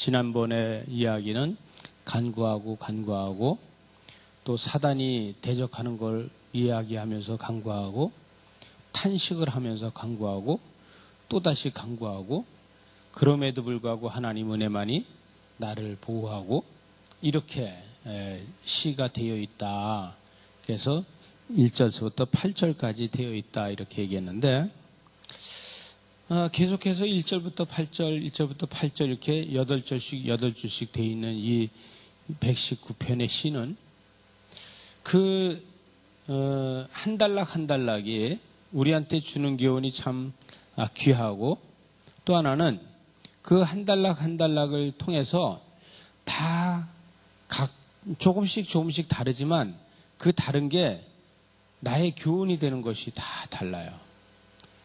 지난번에 이야기는 간구하고 또 사단이 대적하는 걸 이야기하면서 간구하고 탄식을 하면서 간구하고 또다시 간구하고 그럼에도 불구하고 하나님 은혜만이 나를 보호하고 이렇게 시가 되어 있다. 그래서 1절부터 8절까지 되어 있다 이렇게 얘기했는데 계속해서 1절부터 8절 이렇게 8절씩 되어 있는 이 119편의 시는 한 단락이 우리한테 주는 교훈이 참 귀하고 또 하나는 그 한 단락을 통해서 다 조금씩 다르지만 그 다른 게 나의 교훈이 되는 것이 다 달라요.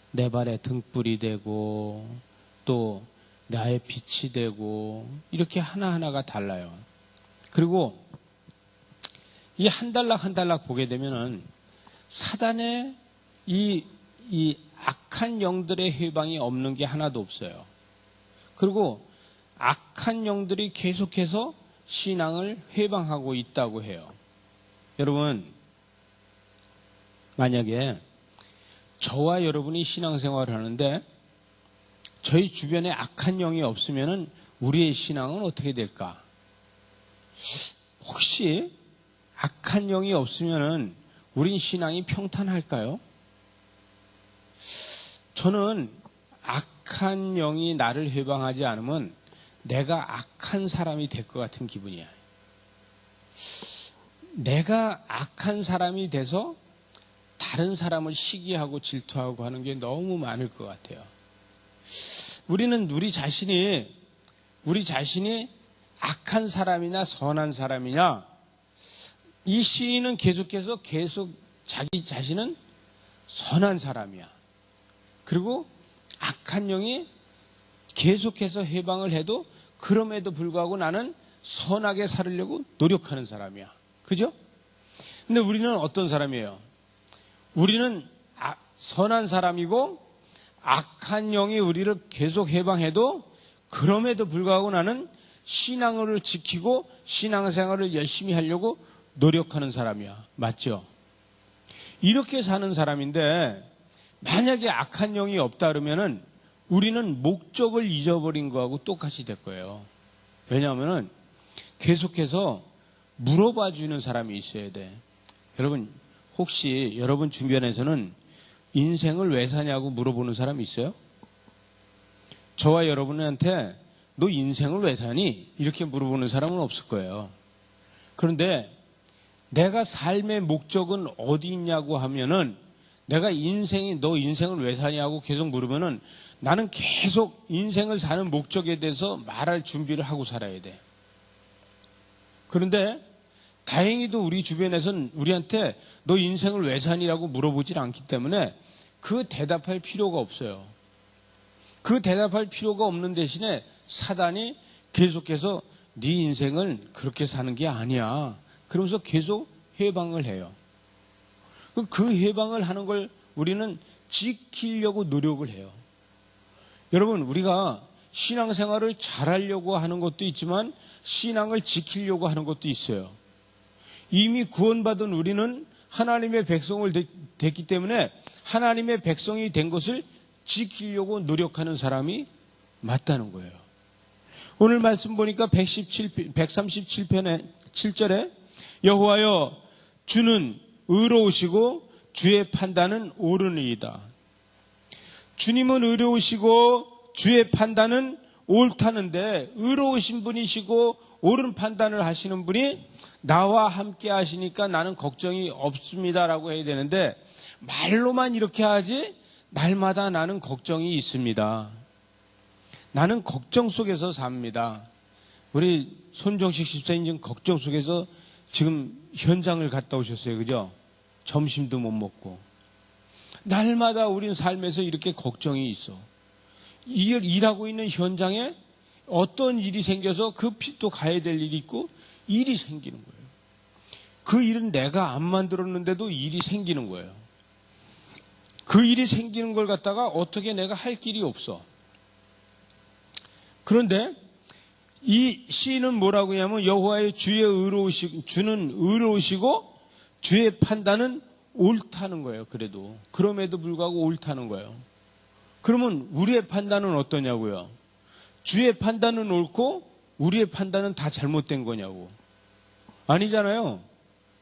내 발에 등불이 되고 또 나의 빛이 되고 이렇게 하나하나가 달라요. 그리고 이 한 단락 보게 되면은 사단의 이 악한 영들의 해방이 없는 게 하나도 없어요. 그리고 악한 영들이 계속해서 신앙을 해방하고 있다고 해요. 여러분, 만약에 저와 여러분이 신앙생활을 하는데 저희 주변에 악한 영이 없으면 우리의 신앙은 어떻게 될까? 혹시 악한 영이 없으면 우린 신앙이 평탄할까요? 저는 악한 영이 나를 해방하지 않으면 내가 악한 사람이 될 것 같은 기분이야. 내가 악한 사람이 돼서 다른 사람을 시기하고 질투하고 하는 게 너무 많을 것 같아요. 우리는 우리 자신이 악한 사람이냐 선한 사람이냐 이 시인은 계속 자기 자신은 선한 사람이야. 그리고 악한 영이 계속해서 해방을 해도 그럼에도 불구하고 나는 선하게 살으려고 노력하는 사람이야. 그죠? 근데 우리는 어떤 사람이에요? 우리는 선한 사람이고 악한 영이 우리를 계속 해방해도 그럼에도 불구하고 나는 신앙을 지키고 신앙생활을 열심히 하려고 노력하는 사람이야. 맞죠? 이렇게 사는 사람인데 만약에 악한 영이 없다 그러면은 우리는 목적을 잊어버린 거하고 똑같이 될 거예요. 왜냐하면은 계속해서 물어봐 주는 사람이 있어야 돼. 여러분, 혹시 여러분 주변에서는 인생을 왜 사냐고 물어보는 사람 있어요? 저와 여러분한테 너 인생을 왜 사니? 이렇게 물어보는 사람은 없을 거예요. 그런데 내가 삶의 목적은 어디 있냐고 하면은 내가 너 인생을 왜 사냐고 계속 물으면은 나는 계속 인생을 사는 목적에 대해서 말할 준비를 하고 살아야 돼. 그런데 다행히도 우리 주변에서는 우리한테 너 인생을 왜 사니라고 물어보질 않기 때문에 그 대답할 필요가 없어요. 그 대답할 필요가 없는 대신에 사단이 계속해서 네 인생은 그렇게 사는 게 아니야. 그러면서 계속 해방을 해요. 그 해방을 하는 걸 우리는 지키려고 노력을 해요. 여러분, 우리가 신앙생활을 잘하려고 하는 것도 있지만 신앙을 지키려고 하는 것도 있어요. 이미 구원받은 우리는 하나님의 백성을 됐기 때문에 하나님의 백성이 된 것을 지키려고 노력하는 사람이 맞다는 거예요. 오늘 말씀 보니까 137편의 7절에 여호와여 주는 의로우시고 주의 판단은 옳으니이다. 주님은 의로우시고 주의 판단은 옳다는데 의로우신 분이시고 옳은 판단을 하시는 분이 나와 함께 하시니까 나는 걱정이 없습니다라고 해야 되는데 말로만 이렇게 하지 날마다 나는 걱정이 있습니다. 나는 걱정 속에서 삽니다. 우리 손정식 집사님 지금 걱정 속에서 지금 현장을 갔다 오셨어요. 그죠? 점심도 못 먹고. 날마다 우린 삶에서 이렇게 걱정이 있어. 일하고 있는 현장에 어떤 일이 생겨서 급히 또 가야 될 일이 있고 일이 생기는 거예요. 그 일은 내가 안 만들었는데도 일이 생기는 거예요. 그 일이 생기는 걸 갖다가 어떻게 내가 할 길이 없어. 그런데 이 시인은 뭐라고 하냐면 여호와의 주는 의로우시고 주의 판단은 옳다는 거예요. 그럼에도 불구하고 옳다는 거예요. 그러면 우리의 판단은 어떠냐고요? 주의 판단은 옳고 우리의 판단은 다 잘못된 거냐고. 아니잖아요.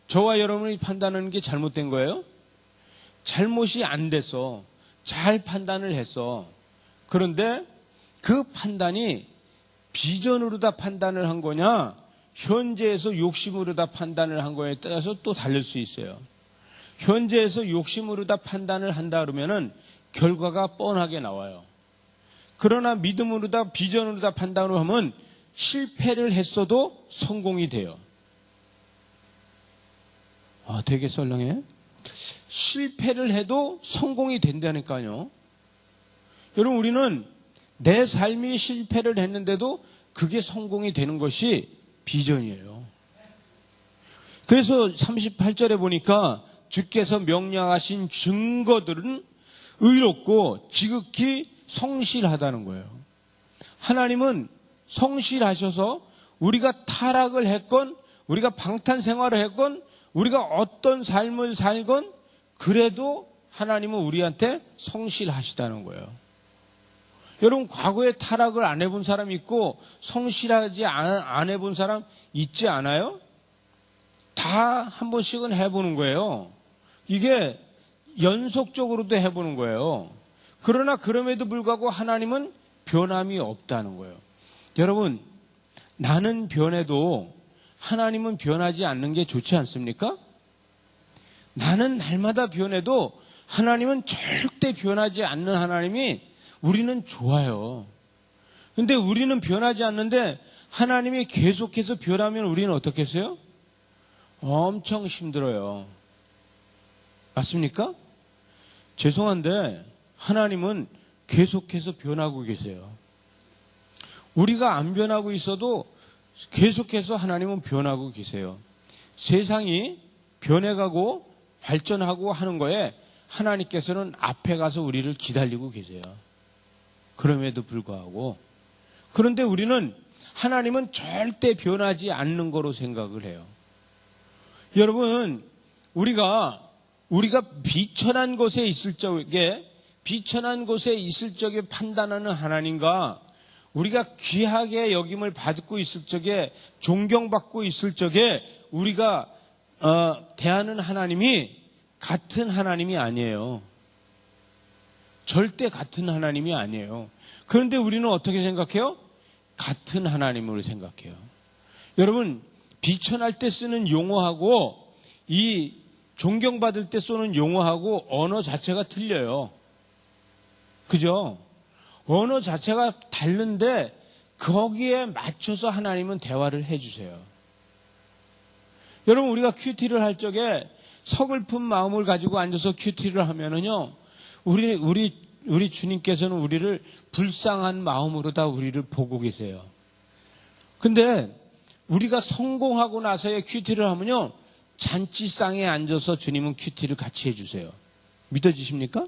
저와 여러분이 판단하는 게 잘못된 거예요? 잘못이 안 돼서 잘 판단을 했어. 그런데 그 판단이 비전으로 다 판단을 한 거냐, 현재에서 욕심으로 다 판단을 한 거에 따라서 또 다를 수 있어요. 현재에서 욕심으로 다 판단을 한다 그러면은 결과가 뻔하게 나와요. 그러나 믿음으로 다 비전으로 다 판단을 하면 실패를 했어도 성공이 돼요. 되게 썰렁해. 실패를 해도 성공이 된다니까요. 여러분, 우리는 내 삶이 실패를 했는데도 그게 성공이 되는 것이 비전이에요. 그래서 38절에 보니까 주께서 명령하신 증거들은 의롭고 지극히 성실하다는 거예요. 하나님은 성실하셔서 우리가 타락을 했건 우리가 방탄생활을 했건 우리가 어떤 삶을 살건 그래도 하나님은 우리한테 성실하시다는 거예요. 여러분, 과거에 타락을 안 해본 사람 있고 성실하지 안 해본 사람 있지 않아요? 다 한 번씩은 해보는 거예요. 이게 연속적으로도 해보는 거예요. 그러나 그럼에도 불구하고 하나님은 변함이 없다는 거예요. 여러분, 나는 변해도 하나님은 변하지 않는 게 좋지 않습니까? 나는 날마다 변해도 하나님은 절대 변하지 않는 하나님이 우리는 좋아요. 근데 우리는 변하지 않는데 하나님이 계속해서 변하면 우리는 어떻겠어요? 엄청 힘들어요. 맞습니까? 죄송한데 하나님은 계속해서 변하고 계세요. 우리가 안 변하고 있어도 계속해서 하나님은 변하고 계세요. 세상이 변해가고 발전하고 하는 거에 하나님께서는 앞에 가서 우리를 기다리고 계세요. 그럼에도 불구하고. 그런데 우리는 하나님은 절대 변하지 않는 거로 생각을 해요. 여러분, 우리가 비천한 곳에 있을 적에 판단하는 하나님과 우리가 귀하게 여김을 받고 있을 적에, 존경받고 있을 적에 우리가 대하는 하나님이 같은 하나님이 아니에요. 절대 같은 하나님이 아니에요. 그런데 우리는 어떻게 생각해요? 같은 하나님으로 생각해요. 여러분, 비천할 때 쓰는 용어하고 이 존경받을 때 쓰는 용어하고 언어 자체가 틀려요. 그죠? 언어 자체가 다른데 거기에 맞춰서 하나님은 대화를 해주세요. 여러분, 우리가 큐티를 할 적에 서글픈 마음을 가지고 앉아서 큐티를 하면은요, 우리 주님께서는 우리를 불쌍한 마음으로 다 우리를 보고 계세요. 근데 우리가 성공하고 나서의 큐티를 하면요, 잔치상에 앉아서 주님은 큐티를 같이 해주세요. 믿어지십니까?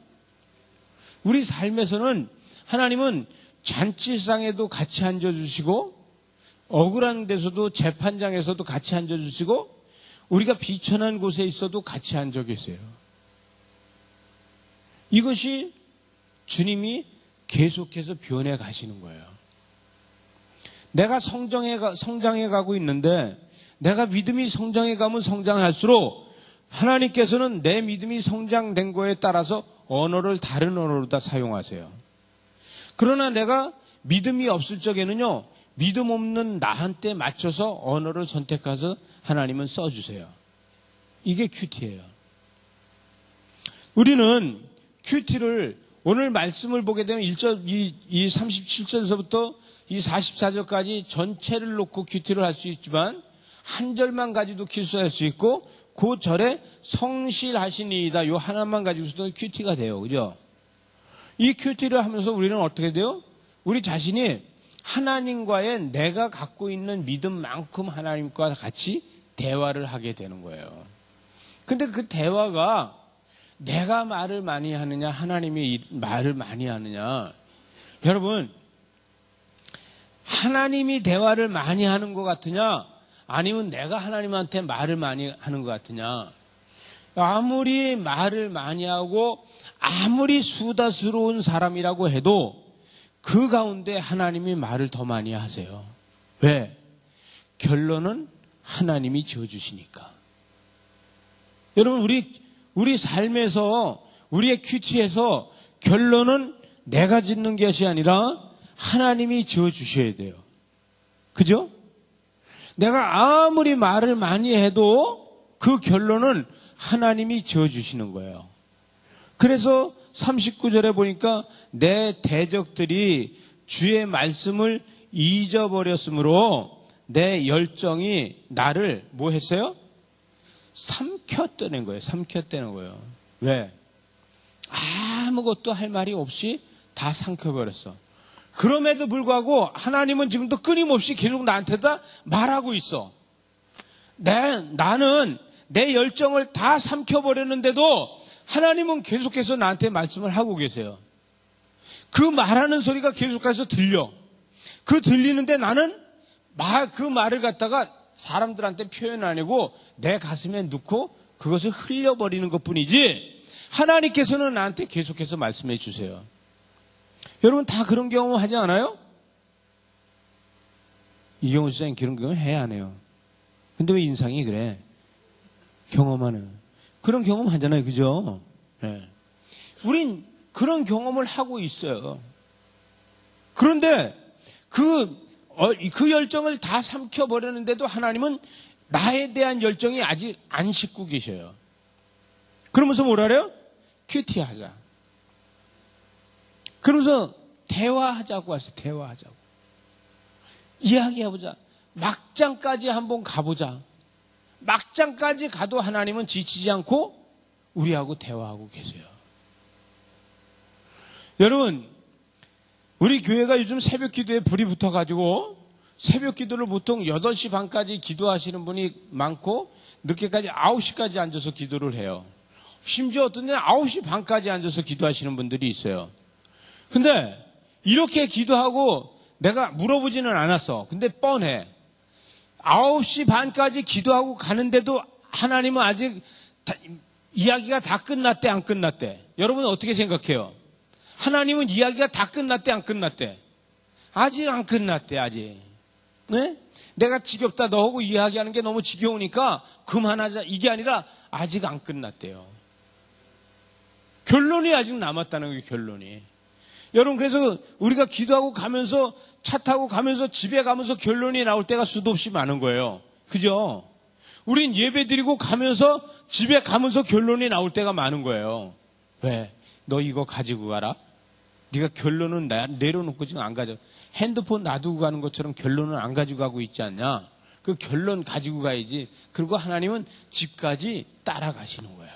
우리 삶에서는 하나님은 잔치상에도 같이 앉아주시고 억울한 데서도 재판장에서도 같이 앉아주시고 우리가 비천한 곳에 있어도 같이 앉아 계세요. 이것이 주님이 계속해서 변해 가시는 거예요. 내가 성장해 가고 있는데 내가 믿음이 성장해 가면 성장할수록 하나님께서는 내 믿음이 성장된 거에 따라서 언어를 다른 언어로 다 사용하세요. 그러나 내가 믿음이 없을 적에는요, 믿음 없는 나한테 맞춰서 언어를 선택해서 하나님은 써주세요. 이게 큐티예요. 우리는 큐티를 오늘 말씀을 보게 되면 1절, 이 37절에서부터 이 44절까지 전체를 놓고 큐티를 할 수 있지만 한 절만 가지고 큐티할 수 있고 그 절에 성실하시니이다 요 하나만 가지고서도 큐티가 돼요. 그죠? 이 큐티를 하면서 우리는 어떻게 돼요? 우리 자신이 하나님과의 내가 갖고 있는 믿음만큼 하나님과 같이 대화를 하게 되는 거예요. 근데 그 대화가 내가 말을 많이 하느냐 하나님이 말을 많이 하느냐, 여러분, 하나님이 대화를 많이 하는 것 같으냐, 아니면 내가 하나님한테 말을 많이 하는 것 같으냐. 아무리 말을 많이 하고 아무리 수다스러운 사람이라고 해도 그 가운데 하나님이 말을 더 많이 하세요. 왜? 결론은 하나님이 지어주시니까. 여러분, 우리 삶에서, 우리의 큐티에서 결론은 내가 짓는 것이 아니라 하나님이 지어주셔야 돼요. 그죠? 내가 아무리 말을 많이 해도 그 결론은 하나님이 지어주시는 거예요. 그래서 39절에 보니까 내 대적들이 주의 말씀을 잊어버렸으므로 내 열정이 나를 뭐 했어요? 삼켰다는 거예요. 삼켰다는 거예요. 왜? 아무것도 할 말이 없이 다 삼켜버렸어. 그럼에도 불구하고 하나님은 지금도 끊임없이 계속 나한테다 말하고 있어. 나는 내 열정을 다 삼켜버렸는데도 하나님은 계속해서 나한테 말씀을 하고 계세요. 그 말하는 소리가 계속해서 들려. 그 들리는데 나는 그 말을 갖다가 사람들한테 표현 안 하고 내 가슴에 넣고 그것을 흘려버리는 것뿐이지, 하나님께서는 나한테 계속해서 말씀해 주세요. 여러분 다 그런 경험 하지 않아요? 이경우 선생님 그런 경험 해야 안 해요? 근데 왜 인상이 그래? 경험하는 그런 경험 하잖아요. 그죠? 네. 우린 그런 경험을 하고 있어요. 그런데 그 열정을 다 삼켜버렸는데도 하나님은 나에 대한 열정이 아직 안 식고 계셔요. 그러면서 뭐라 그래요? 큐티하자. 그러면서 대화하자고 하세요. 대화하자고. 이야기해보자. 막장까지 한번 가보자. 막장까지 가도 하나님은 지치지 않고 우리하고 대화하고 계세요. 여러분, 우리 교회가 요즘 새벽 기도에 불이 붙어가지고 새벽 기도를 보통 8시 반까지 기도하시는 분이 많고 늦게까지 9시까지 앉아서 기도를 해요. 심지어 어떤 데는 9시 반까지 앉아서 기도하시는 분들이 있어요. 근데 이렇게 기도하고 내가 물어보지는 않았어. 근데 뻔해. 9시 반까지 기도하고 가는데도 하나님은 아직 이야기가 다 끝났대, 안 끝났대? 여러분은 어떻게 생각해요? 하나님은 이야기가 다 끝났대, 안 끝났대? 아직 안 끝났대, 아직. 네? 내가 지겹다, 너하고 이야기하는 게 너무 지겨우니까 그만하자. 이게 아니라 아직 안 끝났대요. 결론이 아직 남았다는 거예요, 결론이. 여러분, 그래서 우리가 기도하고 가면서 차 타고 가면서 집에 가면서 결론이 나올 때가 수도 없이 많은 거예요. 그죠? 우린 예배 드리고 가면서 집에 가면서 결론이 나올 때가 많은 거예요. 왜? 너 이거 가지고 가라? 네가 결론은 내려놓고 지금 안 가져. 핸드폰 놔두고 가는 것처럼 결론은 안 가지고 가고 있지 않냐? 그 결론 가지고 가야지. 그리고 하나님은 집까지 따라가시는 거예요.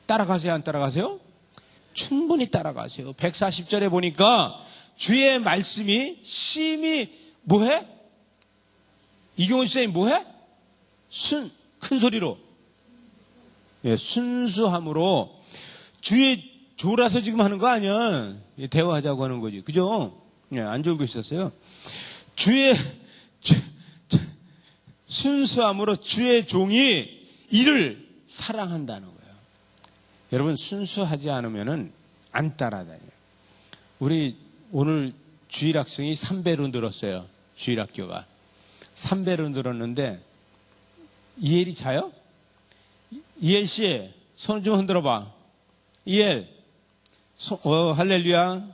따라가세요? 안 따라가세요? 충분히 따라가세요. 140절에 보니까 주의 말씀이 심히 뭐해? 이경훈 선생님 뭐해? 큰 소리로. 예, 순수함으로. 주의 졸아서 지금 하는 거 아니야. 대화하자고 하는 거지. 그죠? 예, 안 졸고 있었어요. 순수함으로 주의 종이 이를 사랑한다는 거예요. 여러분, 순수하지 않으면은 안 따라다녀요. 우리 오늘 주일학생이 3배로 늘었어요. 주일학교가. 3배로 늘었는데, 이엘이 자요? 이엘 씨, 손 좀 흔들어 봐. 이엘, 할렐루야.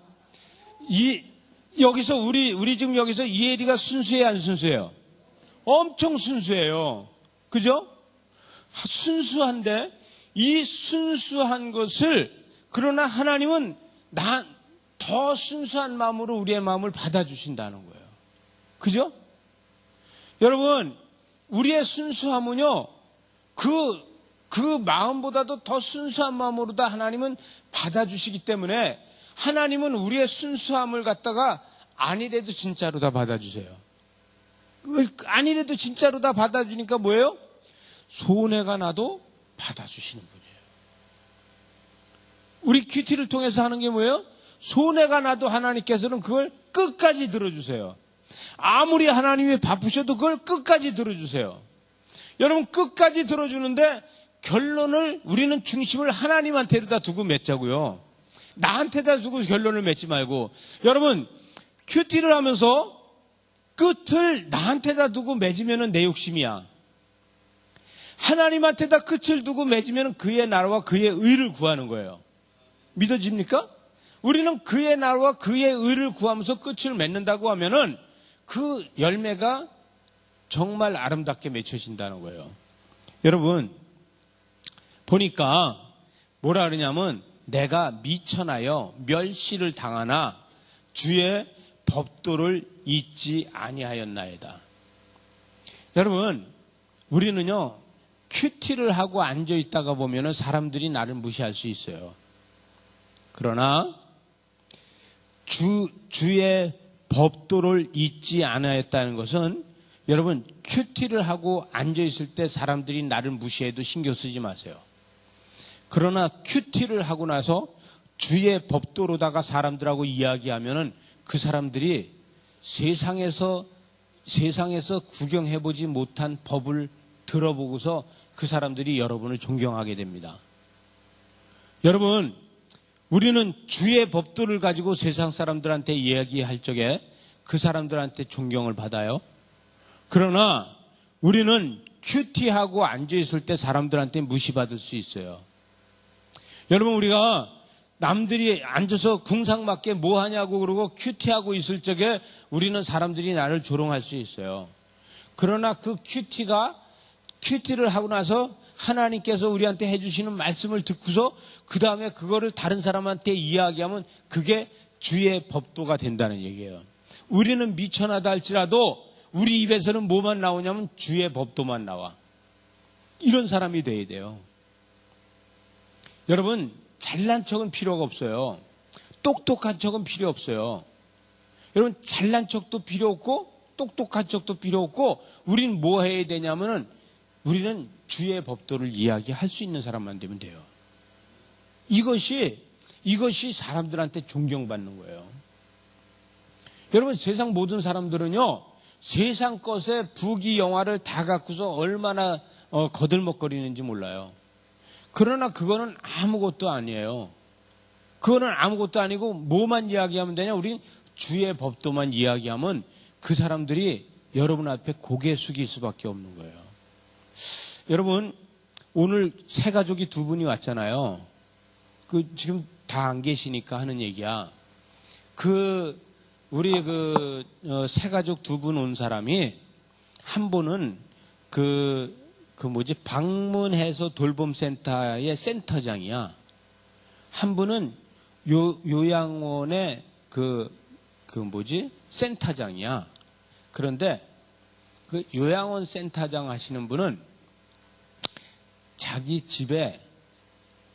여기서 우리 지금 여기서 이엘이가 순수해요, 안 순수해요? 엄청 순수해요. 그죠? 순수한데, 이 순수한 것을, 그러나 하나님은 더 순수한 마음으로 우리의 마음을 받아주신다는 거예요. 그죠? 여러분, 우리의 순수함은요, 그 마음보다도 더 순수한 마음으로 다 하나님은 받아주시기 때문에 하나님은 우리의 순수함을 갖다가 아니래도 진짜로 다 받아주세요. 아니래도 진짜로 다 받아주니까 뭐예요? 손해가 나도 받아주시는 분이에요. 우리 큐티를 통해서 하는 게 뭐예요? 손해가 나도 하나님께서는 그걸 끝까지 들어주세요. 아무리 하나님이 바쁘셔도 그걸 끝까지 들어주세요. 여러분, 끝까지 들어주는데 결론을 우리는 중심을 하나님한테다 두고 맺자고요. 나한테다 두고 결론을 맺지 말고. 여러분, 큐티를 하면서 끝을 나한테다 두고 맺으면 내 욕심이야. 하나님한테다 끝을 두고 맺으면 그의 나라와 그의 의를 구하는 거예요. 믿어집니까? 우리는 그의 나라와 그의 의를 구하면서 끝을 맺는다고 하면은 그 열매가 정말 아름답게 맺혀진다는 거예요. 여러분, 보니까 뭐라 그러냐면 내가 미천하여 멸시를 당하나 주의 법도를 잊지 아니하였나이다. 여러분, 우리는요, 큐티를 하고 앉아 있다가 보면은 사람들이 나를 무시할 수 있어요. 그러나 주의 법도를 잊지 않았다는 것은 여러분, 큐티를 하고 앉아 있을 때 사람들이 나를 무시해도 신경 쓰지 마세요. 그러나 큐티를 하고 나서 주의 법도로다가 사람들하고 이야기하면은 그 사람들이 세상에서 구경해보지 못한 법을 들어보고서 그 사람들이 여러분을 존경하게 됩니다. 여러분, 우리는 주의 법도를 가지고 세상 사람들한테 이야기할 적에 그 사람들한테 존경을 받아요. 그러나 우리는 큐티하고 앉아있을 때 사람들한테 무시받을 수 있어요. 여러분, 우리가 남들이 앉아서 궁상맞게 뭐 하냐고 그러고 큐티하고 있을 적에 우리는 사람들이 나를 조롱할 수 있어요. 그러나 그 큐티를 하고 나서 하나님께서 우리한테 해주시는 말씀을 듣고서 그 다음에 그거를 다른 사람한테 이야기하면 그게 주의 법도가 된다는 얘기예요. 우리는 미천하다 할지라도 우리 입에서는 뭐만 나오냐면 주의 법도만 나와. 이런 사람이 돼야 돼요. 여러분, 잘난 척은 필요가 없어요. 똑똑한 척은 필요 없어요. 여러분, 잘난 척도 필요 없고 똑똑한 척도 필요 없고 우리는 뭐 해야 되냐면은 우리는 주의 법도를 이야기할 수 있는 사람만 되면 돼요. 이것이 사람들한테 존경받는 거예요. 여러분, 세상 모든 사람들은요, 세상 것에 부귀영화를 다 갖고서 얼마나 거들먹거리는지 몰라요. 그러나 그거는 아무것도 아니에요. 그거는 아무것도 아니고 뭐만 이야기하면 되냐? 우린 주의 법도만 이야기하면 그 사람들이 여러분 앞에 고개 숙일 수밖에 없는 거예요. 여러분, 오늘 새 가족이 두 분이 왔잖아요. 지금 다 안 계시니까 하는 얘기야. 우리 새 가족 두 분 온 사람이 한 분은 방문해서 돌봄센터의 센터장이야. 한 분은 요양원의 센터장이야. 그런데 그 요양원 센터장 하시는 분은 자기 집에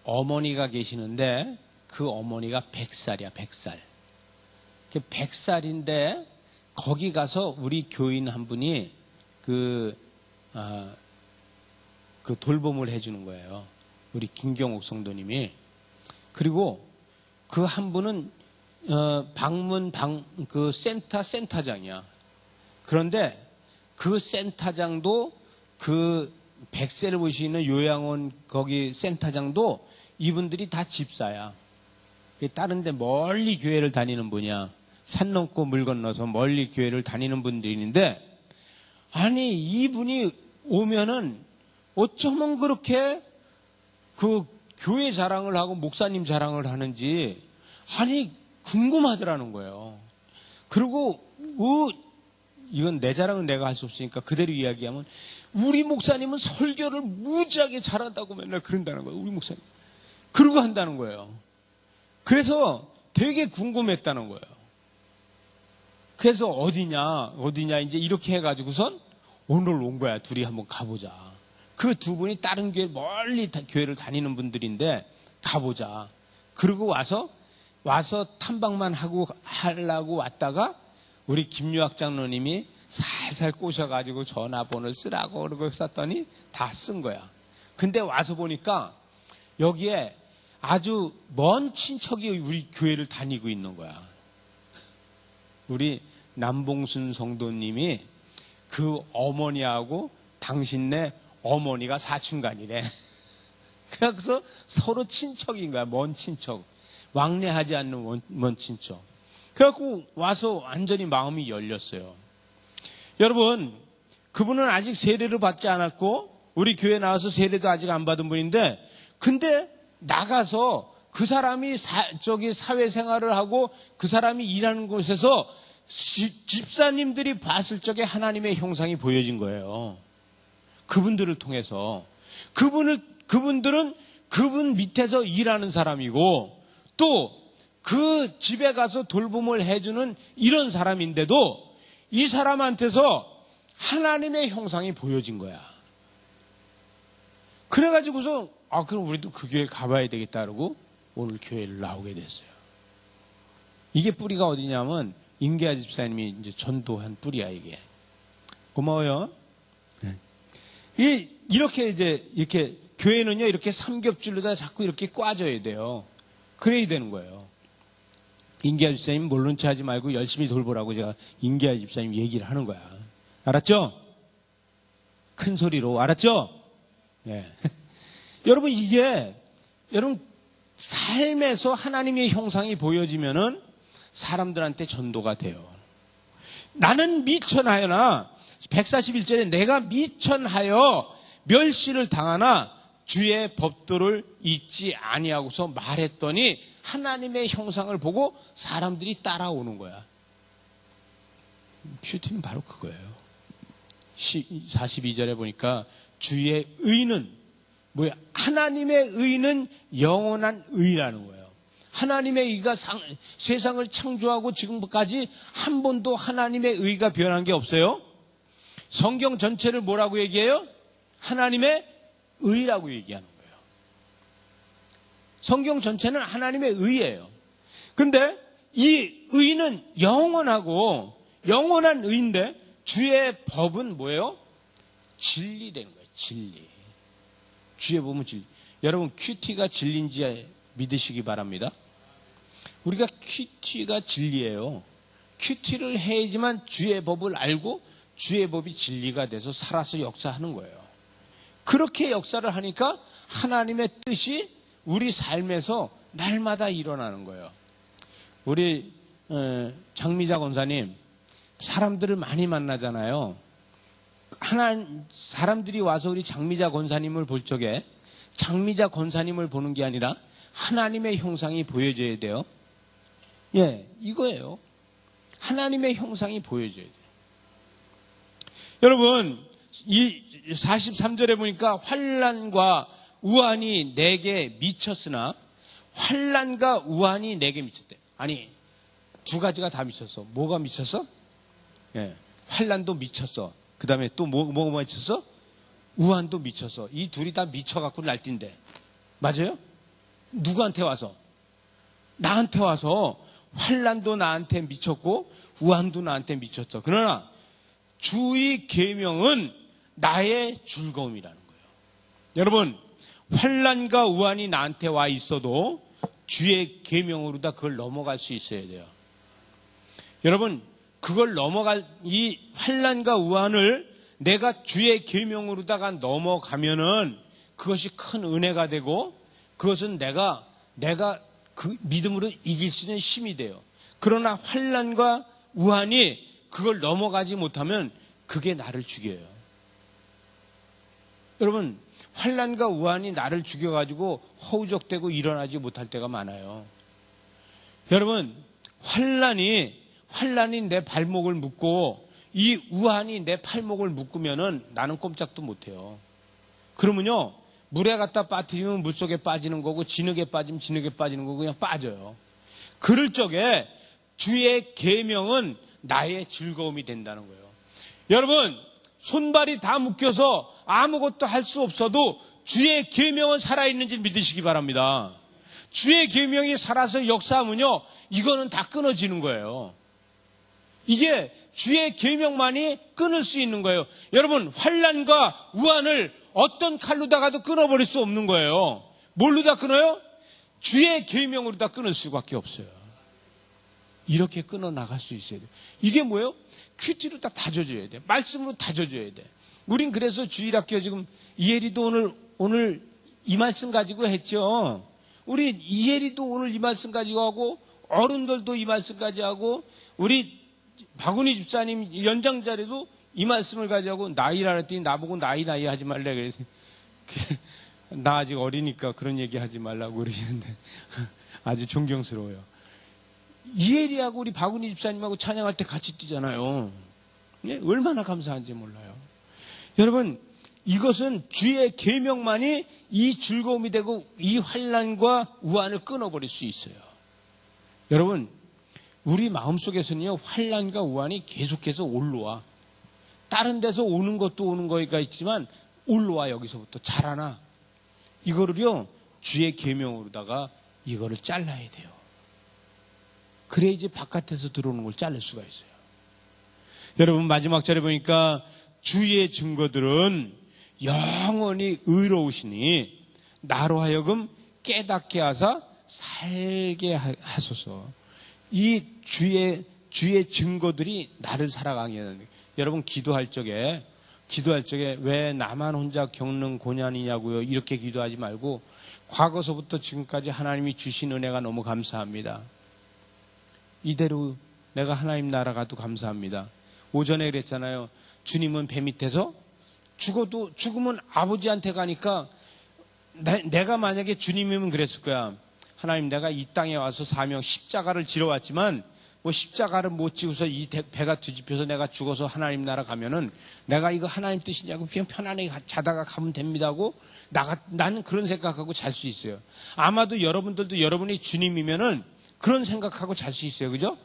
어머니가 계시는데 그 어머니가 100살이야, 100살. 100살인데 거기 가서 우리 교인 한 분이 돌봄을 해주는 거예요. 우리 김경옥 성도님이. 그리고 그 한 분은 센터장이야. 그런데 그 센터장도 그 100세를 보시는 요양원 거기 센터장도 이분들이 다 집사야. 다른 데 멀리 교회를 다니는 분이야. 산 넘고 물 건너서 멀리 교회를 다니는 분들인데, 아니, 이분이 오면은 어쩌면 그렇게 그 교회 자랑을 하고 목사님 자랑을 하는지, 아니, 궁금하더라는 거예요. 그리고, 이건 내 자랑은 내가 할 수 없으니까 그대로 이야기하면, 우리 목사님은 설교를 무지하게 잘한다고 맨날 그런다는 거예요. 우리 목사님. 그러고 한다는 거예요. 그래서 되게 궁금했다는 거예요. 그래서 어디냐 이제 이렇게 해가지고선 오늘 온 거야. 둘이 한번 가보자. 그 두 분이 다른 교회 멀리 교회를 다니는 분들인데 가보자. 그러고 와서 탐방만 하려고 왔다가 우리 김유학 장로님이 살살 꼬셔가지고 전화번호를 쓰라고 그러고 썼더니 다 쓴 거야. 근데 와서 보니까 여기에 아주 먼 친척이 우리 교회를 다니고 있는 거야. 우리 남봉순 성도님이 그 어머니하고 당신네 어머니가 사춘간이래. 그래서 서로 친척인 거야. 먼 친척. 왕래하지 않는 먼 친척. 그래갖고 와서 완전히 마음이 열렸어요. 여러분, 그분은 아직 세례를 받지 않았고 우리 교회 나와서 세례도 아직 안 받은 분인데, 근데 나가서 그 사람이 사회생활을 하고 그 사람이 일하는 곳에서 집사님들이 봤을 적에 하나님의 형상이 보여진 거예요. 그분들을 통해서. 그분들은 그분 밑에서 일하는 사람이고 또 그 집에 가서 돌봄을 해주는 이런 사람인데도 이 사람한테서 하나님의 형상이 보여진 거야. 그래가지고서 그럼 우리도 그 교회 가봐야 되겠다 그러고 오늘 교회를 나오게 됐어요. 이게 뿌리가 어디냐면 임계아 집사님이 이제 전도한 뿌리야, 이게. 고마워요. 네. 이렇게 교회는요, 이렇게 삼겹줄로다 자꾸 이렇게 꽈줘야 돼요. 그래야 되는 거예요. 임계아 집사님 모른 체 하지 말고 열심히 돌보라고 제가 임계아 집사님 얘기를 하는 거야. 알았죠? 큰 소리로. 알았죠? 네. 여러분, 여러분, 삶에서 하나님의 형상이 보여지면은 사람들한테 전도가 돼요. 나는 미천하여나 141절에 내가 미천하여 멸시를 당하나 주의 법도를 잊지 아니하고서 말했더니 하나님의 형상을 보고 사람들이 따라오는 거야. 큐티는 바로 그거예요. 42절에 보니까 주의 의는 뭐야? 하나님의 의는 영원한 의라는 거예요. 하나님의 의가 세상을 창조하고 지금까지 한 번도 하나님의 의가 변한 게 없어요. 성경 전체를 뭐라고 얘기해요? 하나님의 의라고 얘기하는 거예요. 성경 전체는 하나님의 의예요. 근데 이 의는 영원하고 영원한 의인데 주의 법은 뭐예요? 진리라는 거예요. 진리. 주의 법은 진리. 여러분, 큐티가 진리인지 믿으시기 바랍니다. 우리가 큐티가 진리예요. 큐티를 해야지만 주의 법을 알고 주의 법이 진리가 돼서 살아서 역사하는 거예요. 그렇게 역사를 하니까 하나님의 뜻이 우리 삶에서 날마다 일어나는 거예요. 우리 장미자 권사님 사람들을 많이 만나잖아요. 사람들이 와서 우리 장미자 권사님을 볼 적에 장미자 권사님을 보는 게 아니라 하나님의 형상이 보여져야 돼요. 예, 이거예요. 하나님의 형상이 보여져야 돼요. 여러분, 이 43절에 보니까 환난과 우환이 내게 미쳤으나 환난과 우환이 내게 미쳤대. 아니, 두 가지가 다 미쳤어. 뭐가 미쳤어? 예, 환난도 미쳤어. 그 다음에 또 뭐가 미쳤어? 우환도 미쳤어. 이 둘이 다 미쳐갖고 날뛴대. 맞아요? 누구한테 와서? 나한테 와서 환난도 나한테 미쳤고 우환도 나한테 미쳤어. 그러나 주의 계명은 나의 즐거움이라는 거예요. 여러분, 환난과 우환이 나한테 와 있어도 주의 계명으로 다 그걸 넘어갈 수 있어야 돼요. 여러분, 그걸 이 환난과 우환을 내가 주의 계명으로다가 넘어가면은 그것이 큰 은혜가 되고 그것은 내가 그 믿음으로 이길 수 있는 힘이 돼요. 그러나 환난과 우환이 그걸 넘어가지 못하면 그게 나를 죽여요. 여러분, 환난과 우환이 나를 죽여가지고 허우적대고 일어나지 못할 때가 많아요. 여러분, 환난이 내 발목을 묶고 이 우환이 내 팔목을 묶으면은 나는 꼼짝도 못해요. 그러면요, 물에 갖다 빠뜨리면 물속에 빠지는 거고 진흙에 빠지면 진흙에 빠지는 거고 그냥 빠져요. 그럴 적에 주의 계명은 나의 즐거움이 된다는 거예요. 여러분, 손발이 다 묶여서 아무것도 할 수 없어도 주의 계명은 살아있는지 믿으시기 바랍니다. 주의 계명이 살아서 역사하면요, 이거는 다 끊어지는 거예요. 이게 주의 계명만이 끊을 수 있는 거예요. 여러분, 환난과 우환을 어떤 칼로다가도 끊어버릴 수 없는 거예요. 뭘로 다 끊어요? 주의 계명으로 다 끊을 수밖에 없어요. 이렇게 끊어 나갈 수 있어야 돼요. 이게 뭐예요? 큐티로 다 다져줘야 돼. 말씀으로 다져줘야 돼. 우린 그래서 주일학교 지금 이혜리도 오늘 이 말씀 가지고 했죠. 우리 이혜리도 오늘 이 말씀 가지고 하고 어른들도 이 말씀까지 하고 우리 박은희 집사님 연장자리도 이 말씀을 가지고 하고 나이라 했더니 나보고 나이 하지 말라 그래서 나 아직 어리니까 그런 얘기 하지 말라고 그러시는데 아주 존경스러워요. 이혜리하고 우리 박은희 집사님하고 찬양할 때 같이 뛰잖아요. 예? 얼마나 감사한지 몰라요. 여러분, 이것은 주의 계명만이 이 즐거움이 되고 이 환난과 우환을 끊어버릴 수 있어요. 여러분, 우리 마음속에서는요, 환난과 우환이 계속해서 올라와. 다른 데서 오는 것도 오는 거가 있지만 올라와. 여기서부터 자라나. 이거를요, 주의 계명으로다가 이거를 잘라야 돼요. 그래야지 바깥에서 들어오는 걸 자를 수가 있어요. 여러분, 마지막 절에 보니까 주의 증거들은 영원히 의로우시니 나로 하여금 깨닫게 하사 살게 하소서. 이 주의 증거들이 나를 살아가게 하는 거예요. 여러분, 기도할 적에 왜 나만 혼자 겪는 고난이냐고요. 이렇게 기도하지 말고 과거서부터 지금까지 하나님이 주신 은혜가 너무 감사합니다. 이대로 내가 하나님 나라 가도 감사합니다. 오전에 그랬잖아요. 주님은 배 밑에서 죽으면 아버지한테 가니까 내가 만약에 주님이면 그랬을 거야. 하나님, 내가 이 땅에 와서 사명 십자가를 지러 왔지만 뭐 십자가를 못 지고서 이 배가 뒤집혀서 내가 죽어서 하나님 나라 가면은 내가 이거 하나님 뜻이냐고 그냥 편안하게 자다가 가면 됩니다고 나는 그런 생각하고 잘 수 있어요. 아마도 여러분들도 여러분이 주님이면은 그런 생각하고 잘 수 있어요. 그죠?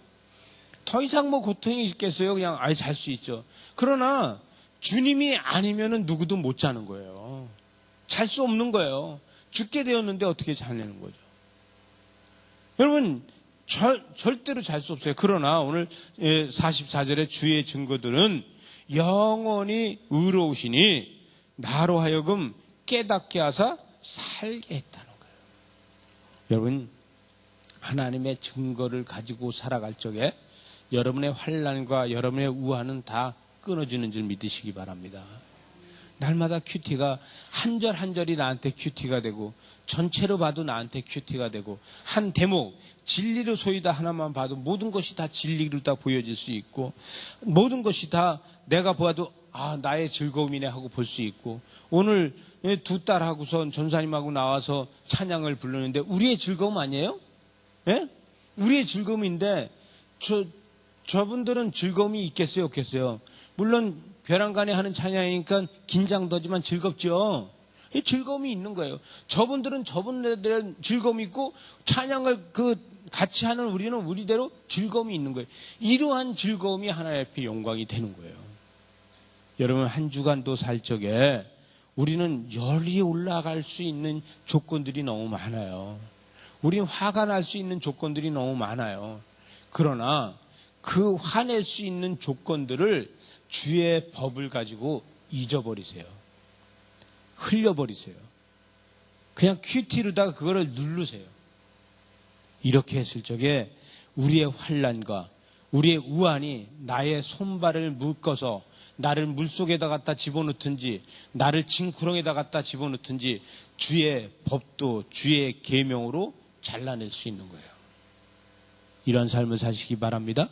더 이상 뭐 고통이 있겠어요? 그냥 아예 잘 수 있죠. 그러나 주님이 아니면은 누구도 못 자는 거예요. 잘 수 없는 거예요. 죽게 되었는데 어떻게 자내는 거죠? 여러분, 절대로 잘 수 없어요. 그러나 오늘 44절의 주의 증거들은 영원히 의로우시니 나로 하여금 깨닫게 하사 살게 했다는 거예요. 여러분, 하나님의 증거를 가지고 살아갈 적에 여러분의 환난과 여러분의 우환은 다 끊어지는 줄 믿으시기 바랍니다. 날마다 큐티가 한 절 한 절이 나한테 큐티가 되고 전체로 봐도 나한테 큐티가 되고 한 대목 진리로 소이다 하나만 봐도 모든 것이 다 진리로 다 보여질 수 있고 모든 것이 다 내가 보아도 나의 즐거움이네 하고 볼 수 있고 오늘 두 딸 하고선 전사님하고 나와서 찬양을 부르는데 우리의 즐거움 아니에요? 예? 우리의 즐거움인데 저분들은 즐거움이 있겠어요, 없겠어요? 물론 벼랑간에 하는 찬양이니까 긴장되지만 즐겁죠. 즐거움이 있는 거예요. 저분들은 저분들의 즐거움이 있고 찬양을 같이 하는 우리는 우리대로 즐거움이 있는 거예요. 이러한 즐거움이 하나님 앞에 영광이 되는 거예요. 여러분, 한 주간도 살 적에 우리는 열이 올라갈 수 있는 조건들이 너무 많아요. 우리는 화가 날 수 있는 조건들이 너무 많아요. 그러나 그 화낼 수 있는 조건들을 주의 법을 가지고 잊어버리세요. 흘려버리세요. 그냥 큐티로다가 그거를 누르세요. 이렇게 했을 적에 우리의 환난과 우리의 우환이 나의 손발을 묶어서 나를 물속에다 갖다 집어넣든지 나를 징구렁에다 갖다 집어넣든지 주의 법도 주의 계명으로 잘라낼 수 있는 거예요. 이런 삶을 사시기 바랍니다.